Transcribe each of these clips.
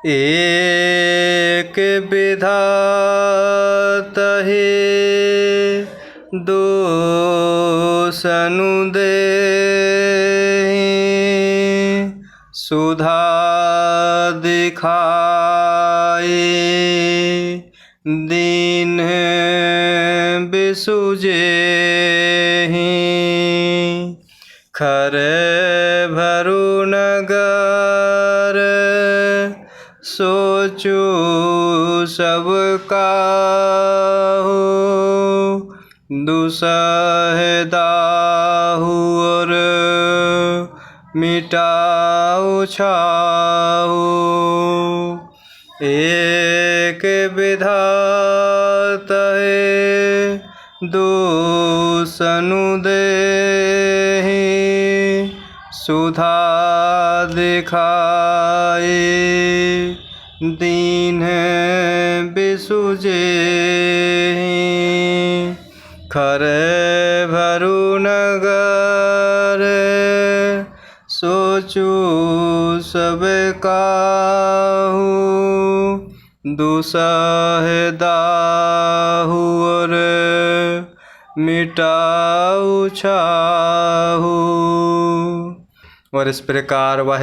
एक विधाता हे दोषनु देहि सुधा दिखाए दीन बिसुजेहि खरे भरु नगर सोचू सब काहू दुसह दाहू और मिटाऊ छाऊ एक विधाता है दोषनु देहि सुधा दिखाए दीन बिसुजेहि खरे भरु नगर सोचू सब काहू दुसह दाहू और मिटाऊ छाहू। और इस प्रकार वह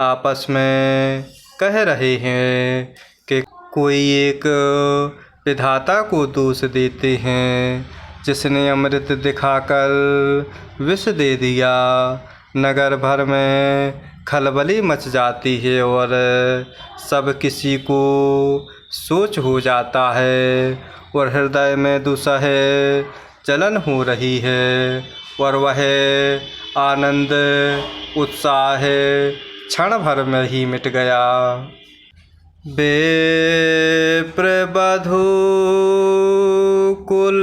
आपस में कह रहे हैं कि कोई एक विधाता को दोष देते हैं जिसने अमृत दिखाकर विष दे दिया। नगर भर में खलबली मच जाती है और सब किसी को सोच हो जाता है और हृदय में दुसह जलन हो रही है और वह आनंद उत्साह क्षण भर में ही मिट गया। बेप्रबधु कुल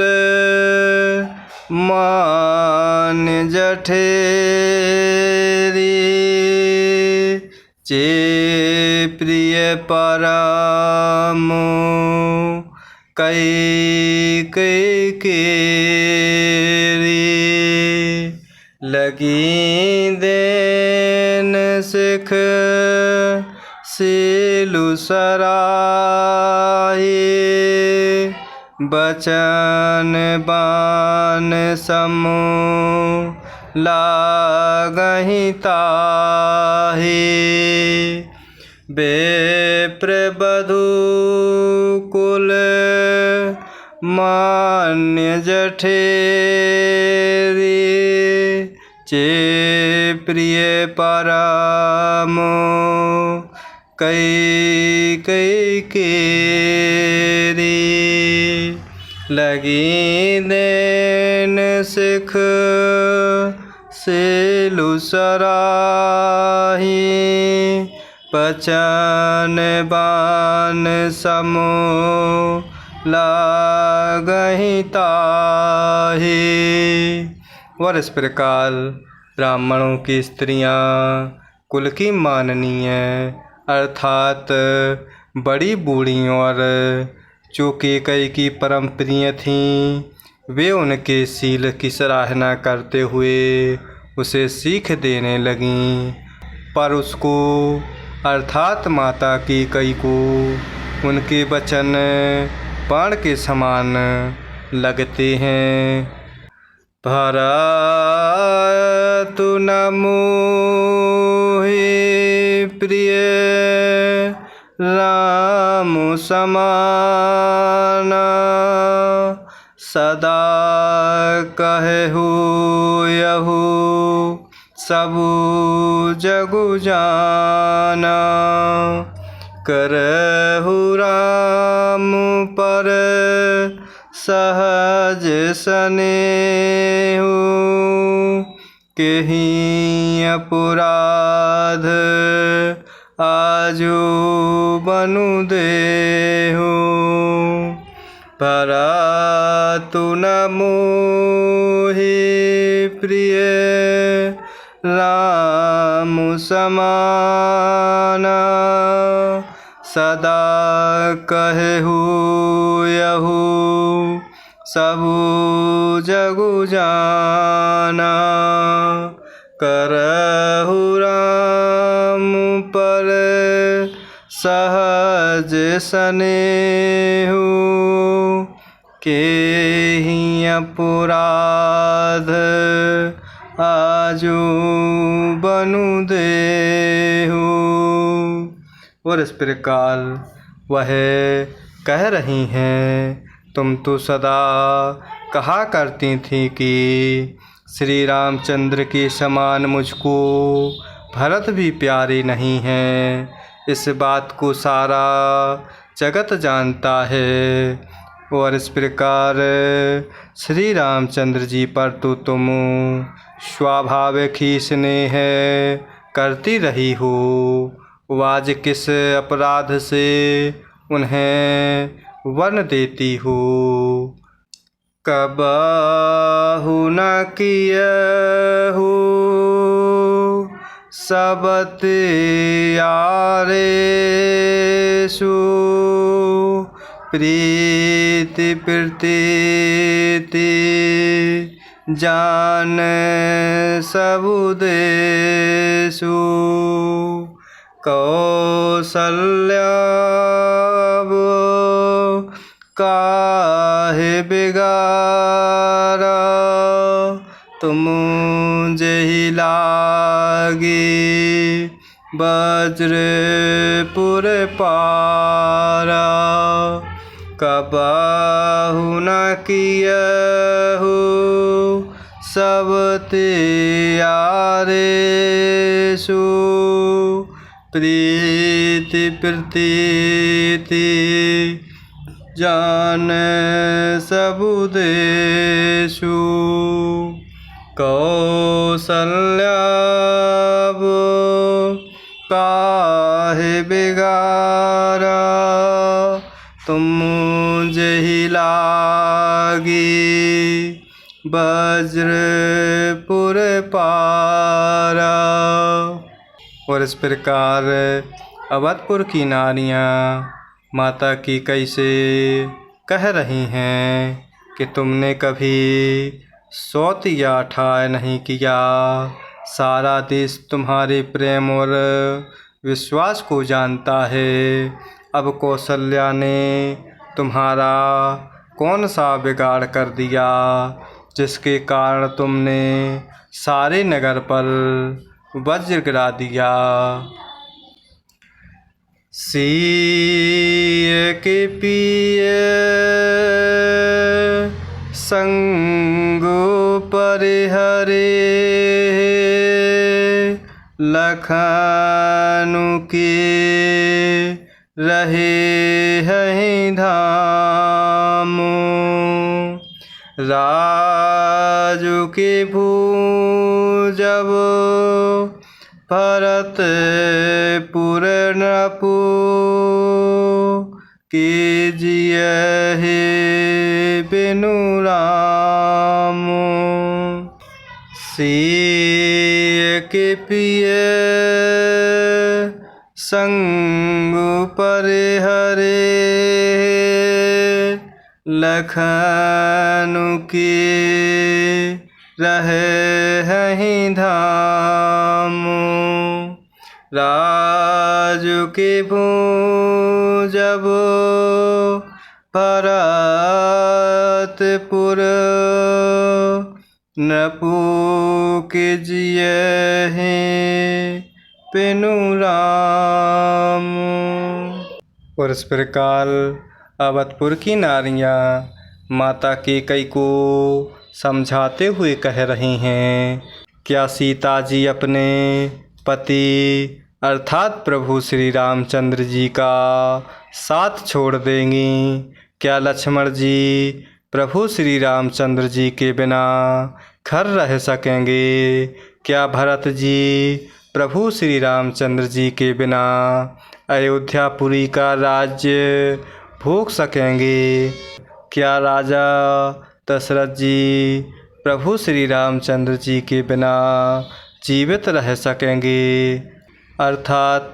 मान जठेरी चे प्रिय परम कई कई केरी लगी देन सिख सीलु सराही बचन बान समूह लागहि ताहि बेप्रबधु कुल मान्य जठेरी चे प्रिय परम कई कई केरी लगी देन सिख सीलु सराही बचन बान समूह लागहि ताहि। और इस प्रकार ब्राह्मणों की स्त्रियां कुल की माननीय अर्थात बड़ी बूढ़ी और जो कैकेयी की परम प्रिय थीं वे उनके शील की सराहना करते हुए उसे सीख देने लगीं। पर उसको अर्थात माता कैकेयी को उनके वचन बाण के समान लगते हैं। भरतु न मोहि प्रिय राम समाना सदा कहहु यहु सबु जगु जाना करहु राम पर सहज स्नेहु केहि अपराध आजु बनु देहु भरतु न मोहि प्रिय राम समाना सदा कहहु यहु सबु जगु जाना करहु राम पर सहज स्नेहु केहि अपराध आजू बनु देहु। और इस प्रकार वह कह रही हैं, तुम तो सदा कहा करती थी कि श्री रामचंद्र के समान मुझको भरत भी प्यारे नहीं हैं। इस बात को सारा जगत जानता है। और इस प्रकार श्री रामचंद्र जी पर तो तुम स्वाभाविक ही स्नेह करती रही हो। आज किस अपराध से उन्हें वर्ण देती हो। कबहु न कियहु सब त्यारेषु प्रीति प्रतीति जान सबु देषु। कौसल्या काहे बिगारा तुम जेहि लागी वज्रपुर पारा। कबहु न कियहु सब त्यारेषु प्रीति प्रतीति जान सबु देषु। कौसल्या काहे बिगारा तुम जेहि लागी वज्रपुर पारा। और इस प्रकार अवधपुर की नारियां माता की कैसे कह रही हैं कि तुमने कभी सौत या ठाय नहीं किया। सारा देश तुम्हारे प्रेम और विश्वास को जानता है। अब कौशल्या ने तुम्हारा कौन सा बिगाड़ कर दिया जिसके कारण तुमने सारे नगर पर वज्र गिरा दिया। सिय के पिए संगो परिहरे लखनऊ के रहे हैं धाम। राजू के भूजब भरतपुर नपु कीजिए बिनु राम। सिय के पिए संग परिहरे लखनऊ के रहे हैं धाम। राजू के भूजब भरतपुर नपु कीजिए बिनु राम। और इस प्रकार अवधपुर की नारियां माता कैकेयी को समझाते हुए कह रही हैं, क्या सीता जी अपने पति अर्थात प्रभु श्री रामचंद्र जी का साथ छोड़ देंगी? क्या लक्ष्मण जी प्रभु श्री रामचंद्र जी के बिना घर रह सकेंगे? क्या भरत जी प्रभु श्री रामचंद्र जी के बिना अयोध्यापुरी का राज्य भोग सकेंगे? क्या राजा दशरथ जी प्रभु श्री रामचंद्र जी के बिना जीवित रह सकेंगे? अर्थात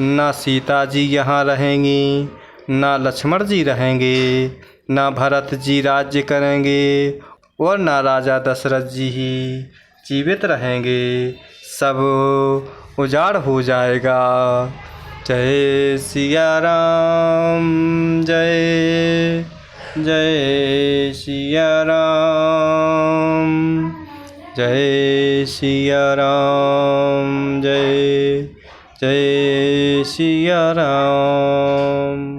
ना सीता जी यहाँ रहेंगी, ना लक्ष्मण जी रहेंगे, ना भरत जी राज्य करेंगे और ना राजा दशरथ जी ही जीवित रहेंगे। सब उजाड़ हो जाएगा। जय सिया राम, जय जय सिया राम, जय सिया राम, जय जय सिया राम।